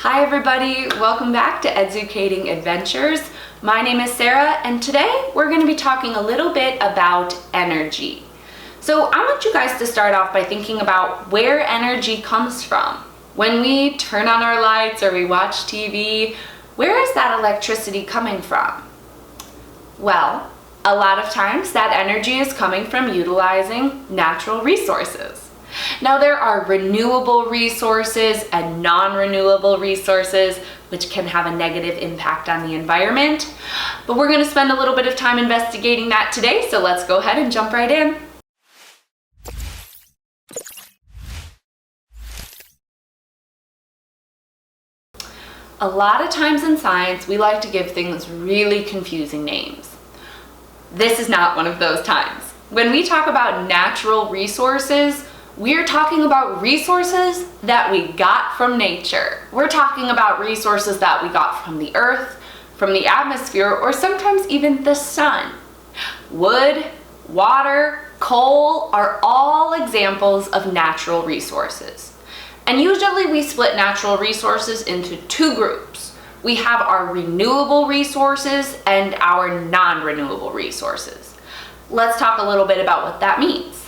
Hi everybody, welcome back to Educating Adventures. My name is Sarah and today we're going to be talking a little bit about energy. So I want you guys to start off by thinking about where energy comes from. When we turn on our lights or we watch TV, where is that electricity coming from? Well, a lot of times that energy is coming from utilizing natural resources. Now there are renewable resources and non-renewable resources, which can have a negative impact on the environment. But we're going to spend a little bit of time investigating that today, so let's go ahead and jump right in. A lot of times in science, we like to give things really confusing names. This is not one of those times. When we talk about natural resources, we're talking about resources that we got from nature. We're talking about resources that we got from the earth, from the atmosphere, or sometimes even the sun. Wood, water, coal are all examples of natural resources. And usually we split natural resources into two groups. We have our renewable resources and our non-renewable resources. Let's talk a little bit about what that means.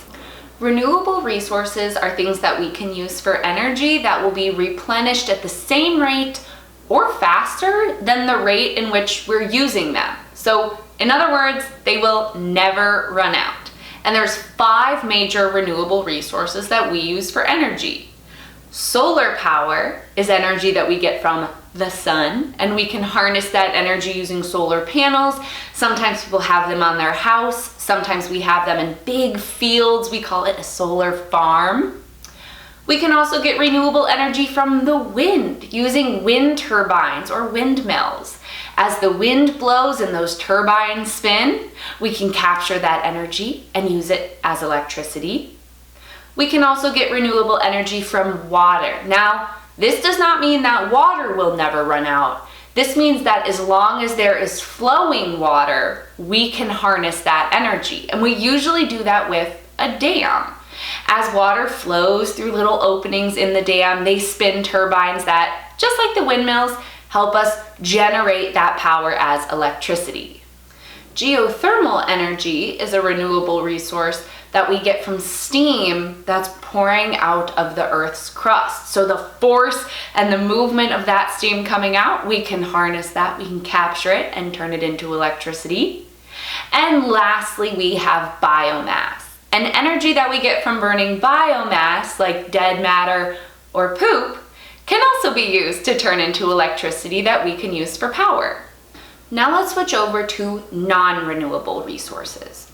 Renewable resources are things that we can use for energy that will be replenished at the same rate or faster than the rate in which we're using them. So in other words, they will never run out. And there's 5 major renewable resources that we use for energy. Solar power is energy that we get from the sun, and we can harness that energy using solar panels. Sometimes people have them on their house. Sometimes we have them in big fields. We call it a solar farm. We can also get renewable energy from the wind using wind turbines or windmills. As the wind blows and those turbines spin, we can capture that energy and use it as electricity. We can also get renewable energy from water. Now, this does not mean that water will never run out. This means that as long as there is flowing water, we can harness that energy. And we usually do that with a dam. As water flows through little openings in the dam, they spin turbines that, just like the windmills, help us generate that power as electricity. Geothermal energy is a renewable resource that we get from steam that's pouring out of the Earth's crust. So the force and the movement of that steam coming out, we can harness that, we can capture it and turn it into electricity. And lastly, we have biomass. And energy that we get from burning biomass, like dead matter or poop, can also be used to turn into electricity that we can use for power. Now let's switch over to non-renewable resources.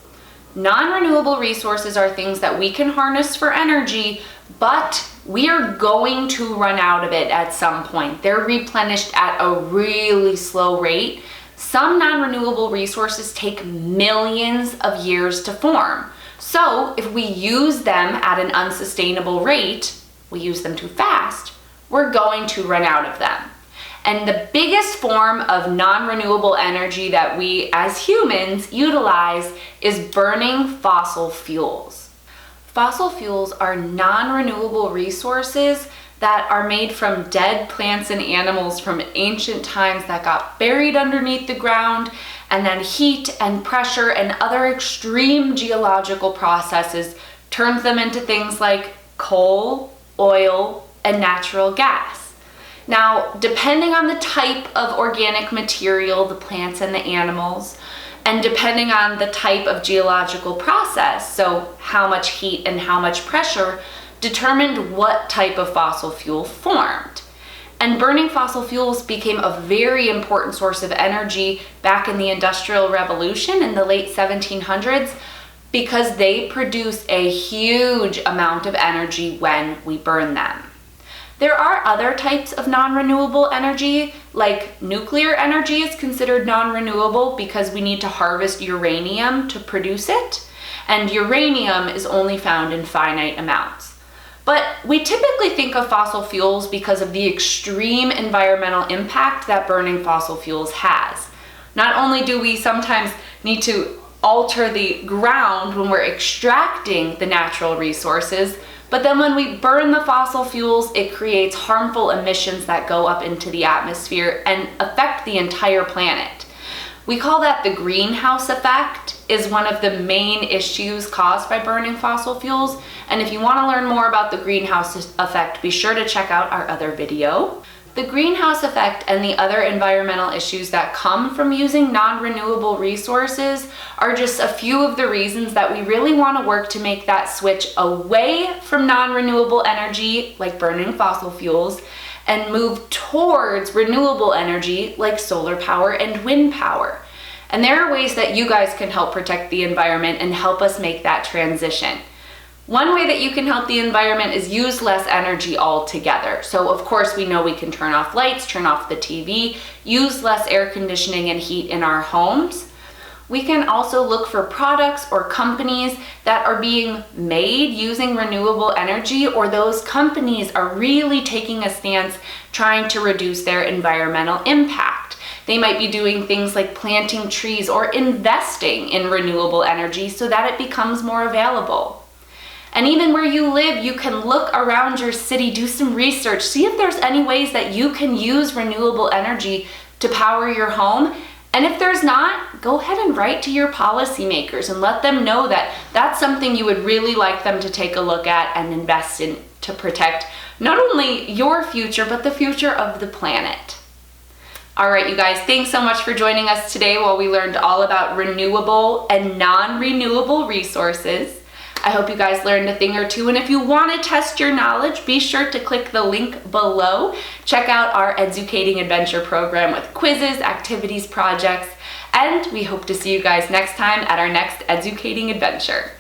Non-renewable resources are things that we can harness for energy, but we are going to run out of it at some point. They're replenished at a really slow rate. Some non-renewable resources take millions of years to form. So if we use them at an unsustainable rate, we use them too fast, we're going to run out of them. And the biggest form of non-renewable energy that we as humans utilize is burning fossil fuels. Fossil fuels are non-renewable resources that are made from dead plants and animals from ancient times that got buried underneath the ground, and then heat and pressure and other extreme geological processes turned them into things like coal, oil, and natural gas. Now, depending on the type of organic material, the plants and the animals, and depending on the type of geological process, so how much heat and how much pressure, determined what type of fossil fuel formed. And burning fossil fuels became a very important source of energy back in the Industrial Revolution in the late 1700s because they produce a huge amount of energy when we burn them. There are other types of non-renewable energy, like nuclear energy is considered non-renewable because we need to harvest uranium to produce it, and uranium is only found in finite amounts. But we typically think of fossil fuels because of the extreme environmental impact that burning fossil fuels has. Not only do we sometimes need to alter the ground when we're extracting the natural resources, But then when we burn the fossil fuels, it creates harmful emissions that go up into the atmosphere and affect the entire planet. We call that the greenhouse effect, is one of the main issues caused by burning fossil fuels. And if you want to learn more about the greenhouse effect, be sure to check out our other video. The greenhouse effect and the other environmental issues that come from using non-renewable resources are just a few of the reasons that we really want to work to make that switch away from non-renewable energy, like burning fossil fuels, and move towards renewable energy, like solar power and wind power. And there are ways that you guys can help protect the environment and help us make that transition. One way that you can help the environment is use less energy altogether. So of course we know we can turn off lights, turn off the TV, use less air conditioning and heat in our homes. We can also look for products or companies that are being made using renewable energy, or those companies are really taking a stance trying to reduce their environmental impact. They might be doing things like planting trees or investing in renewable energy so that it becomes more available. And even where you live, you can look around your city, do some research, see if there's any ways that you can use renewable energy to power your home. And if there's not, go ahead and write to your policymakers and let them know that that's something you would really like them to take a look at and invest in to protect not only your future, but the future of the planet. All right, you guys, thanks so much for joining us today while we learned all about renewable and non-renewable resources. I hope you guys learned a thing or two, and if you want to test your knowledge, be sure to click the link below. Check out our Educating Adventure program with quizzes, activities, projects, and we hope to see you guys next time at our next Educating Adventure.